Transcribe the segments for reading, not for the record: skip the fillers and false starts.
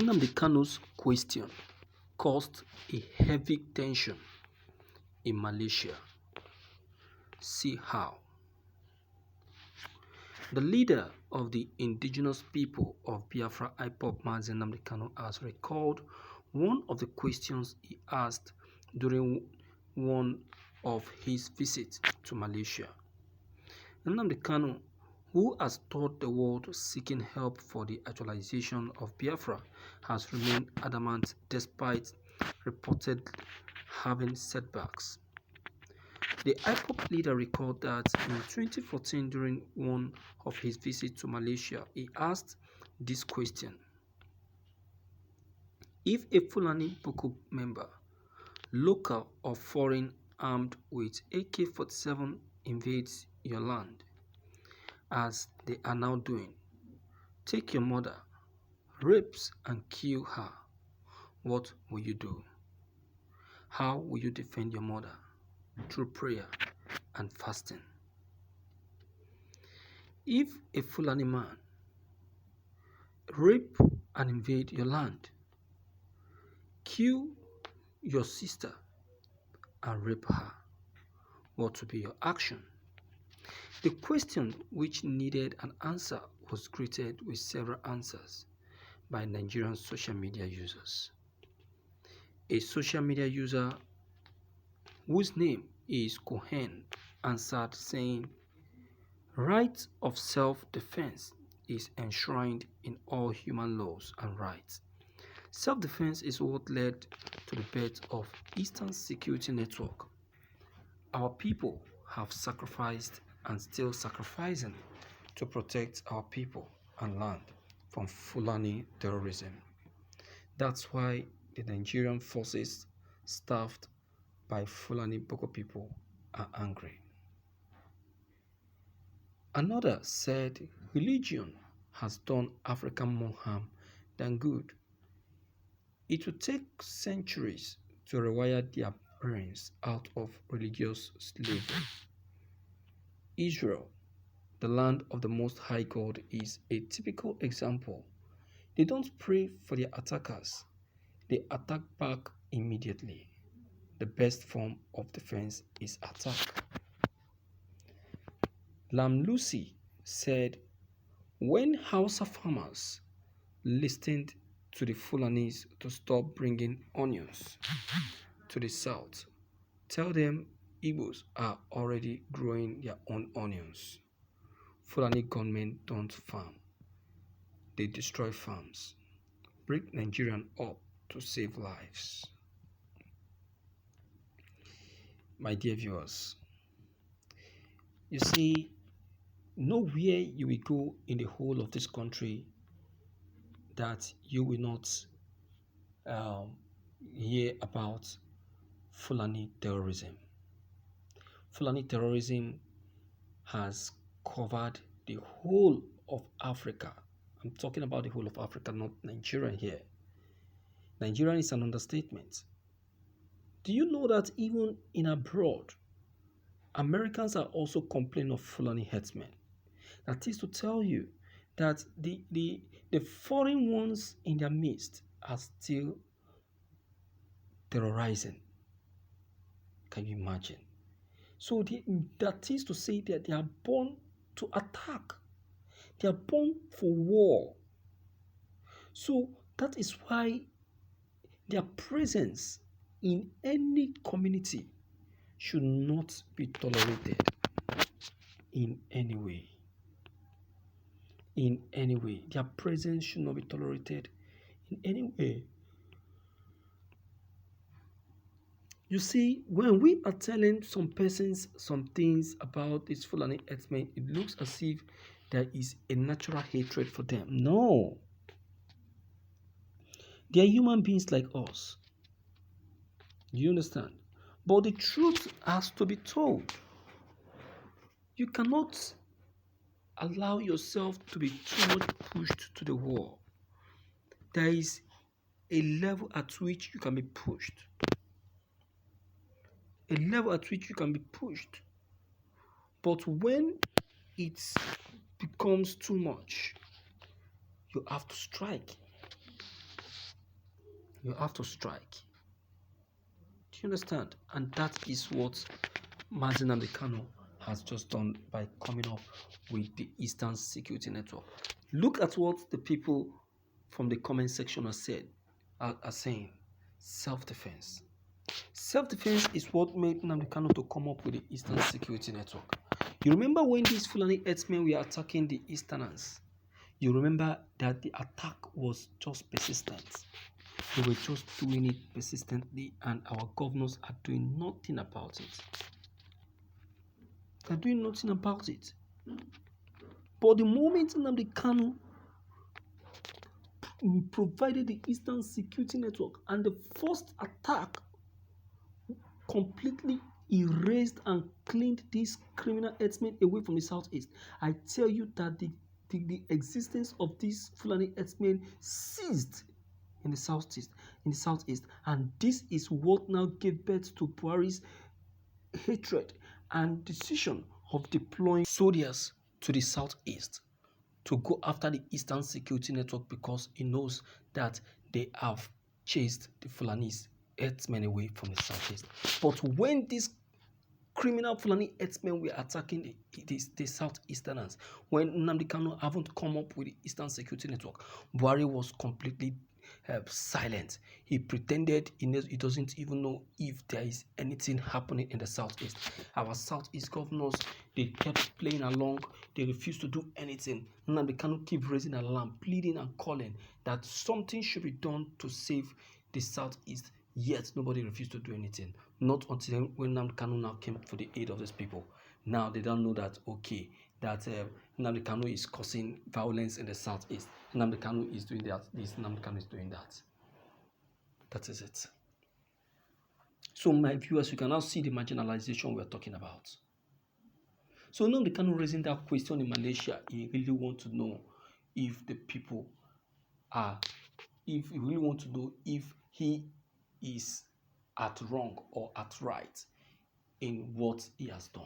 Nnamdi Kanu's question caused a heavy tension in Malaysia. See how. The leader of the indigenous people of Biafra, IPOB Mazi Nnamdi Kanu, has recalled one of the questions he asked during one of his visits to Malaysia. Nnamdi Kanu, who has toured the world seeking help for the actualization of Biafra, has remained adamant despite reported having setbacks. The IPOB leader recalled that in 2014, during one of his visits to Malaysia, he asked this question: if a Fulani Boko member, local or foreign, armed with AK-47 invades your land, as they are now doing, take your mother, rapes and kill her, what will you do? How will you defend your mother? Through prayer and fasting. If a Fulani man rape and invade your land, kill your sister and rape her, what will be your action? The question, which needed an answer, was greeted with several answers by Nigerian social media users. A social media user whose name is Cohen answered saying, "Right of self-defense is enshrined in all human laws and rights. Self-defense is what led to the birth of Eastern Security Network. Our people have sacrificed and still sacrificing to protect our people and land from Fulani terrorism. That's why the Nigerian forces staffed by Fulani Boko people are angry." Another said, "Religion has done Africa more harm than good. It will take centuries to rewire their brains out of religious slavery. Israel, the land of the Most High God, is a typical example. They don't pray for their attackers. They attack back immediately. The best form of defense is attack." Lam Lucy said, "When Hausa farmers listened to the Fulanis to stop bringing onions to the south, tell them Igbos are already growing their own onions. Fulani gunmen don't farm. They destroy farms. Break Nigerian up to save lives." My dear viewers, you see, nowhere you will go in the whole of this country that you will not hear about Fulani terrorism. Fulani terrorism has covered the whole of Africa. I'm talking about the whole of Africa, not Nigeria here. Nigeria is an understatement. Do you know that even in abroad, Americans are also complaining of Fulani herdsmen? That is to tell you that the foreign ones in their midst are still terrorizing. Can you imagine? So that is to say that they are born to attack. They are born for war. So that is why their presence in any community should not be tolerated in any way. In any way. Their presence should not be tolerated in any way. You see, when we are telling some persons some things about these Fulani herdsmen, it looks as if there is a natural hatred for them. No. They are human beings like us. Do you understand? But the truth has to be told. You cannot allow yourself to be too much pushed to the wall. There is a level at which you can be pushed. A level at which you can be pushed. But when it becomes too much, you have to strike. You have to strike. Do you understand? And that is what Nnamdi Kanu has just done by coming up with the Eastern Security Network. Look at what the people from the comment section are saying. Self-defense. Self-defense is what made Nnamdi Kanu to come up with the Eastern Security Network. You remember when these Fulani herdsmen were attacking the Easterners? You remember that the attack was just persistent. They were just doing it persistently, and our governors are doing nothing about it. They're doing nothing about it. But the moment Nnamdi Kanu provided the Eastern Security Network, and the first attack completely erased and cleaned these criminal herdsmen away from the southeast, I tell you that the existence of these Fulani herdsmen ceased in the southeast, and this is what now gave birth to Buhari's hatred and decision of deploying soldiers to the southeast to go after the Eastern Security Network, because he knows that they have chased the Fulanis herdsmen away from the southeast. But when these criminal Fulani herdsmen were attacking the southeasterners, when Nnamdi Kanu haven't come up with the Eastern Security Network, Buhari was completely silent. He pretended he doesn't even know if there is anything happening in the southeast. Our southeast governors, they kept playing along. They refused to do anything. Nnamdi Kanu keep raising an alarm, pleading and calling that something should be done to save the southeast. Yet nobody refused to do anything. Not until when Nnamdi Kanu now came for the aid of these people. Now they don't know that, okay, that Nnamdi Kanu is causing violence in the southeast. Nnamdi Kanu is doing that. Nnamdi Kanu is doing that. That is it. So my viewers, you can now see the marginalization we're talking about. So Nnamdi Kanu raising that question in Malaysia, he really want to know if the people are, if he really want to know if he is at wrong or at right in what he has done.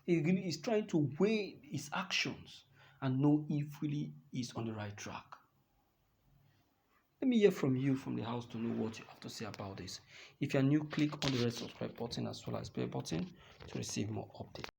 He really is trying to weigh his actions and know if really is on the right track. Let me hear from you from the house to know what you have to say about this. If you are new, click on the red subscribe button as well as bell button to receive more updates.